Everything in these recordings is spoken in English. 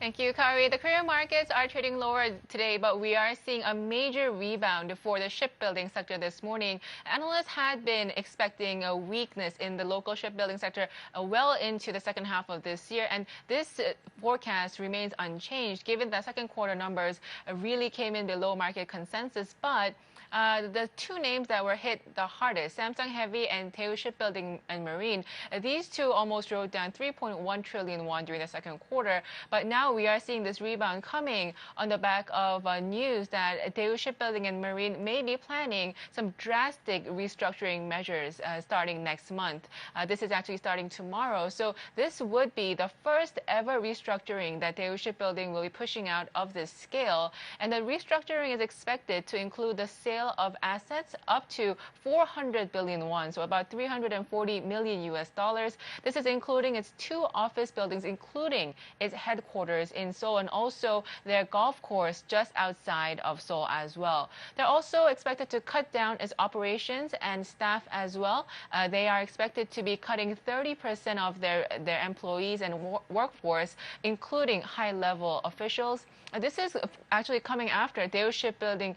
Thank you, Kari. The Korean markets are trading lower today, but we are seeing a major rebound for the shipbuilding sector this morning. Analysts had been expecting a weakness in the local shipbuilding sector well into the second half of this year, and this forecast remains unchanged given that second quarter numbers really came in below market consensus. But the two names that were hit the hardest, Samsung Heavy and Daewoo Shipbuilding and Marine, these two almost wrote down 3.1 trillion won during the second quarter. But now we are seeing this rebound coming on the back of news that Daewoo Shipbuilding and Marine may be planning some drastic restructuring measures starting next month. This is actually starting tomorrow. So this would be the first ever restructuring that Daewoo Shipbuilding will be pushing out of this scale. And the restructuring is expected to include the sale of assets up to 400 billion won, so about 340 million US dollars. This is including its two office buildings, including its headquarters in Seoul and also their golf course just outside of Seoul as well. They're also expected to cut down its operations and staff as well. They are expected to be cutting 30% of their employees and workforce, including high-level officials. This is actually coming after Daewoo Shipbuilding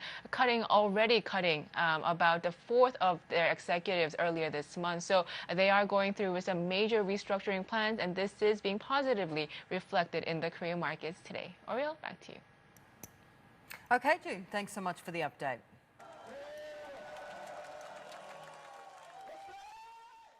already cutting about a fourth of their executives earlier this month. So they are going through with some major restructuring plans, and this is being positively reflected in the Korean markets today. Oriel, back to you. Okay, June, thanks so much for the update.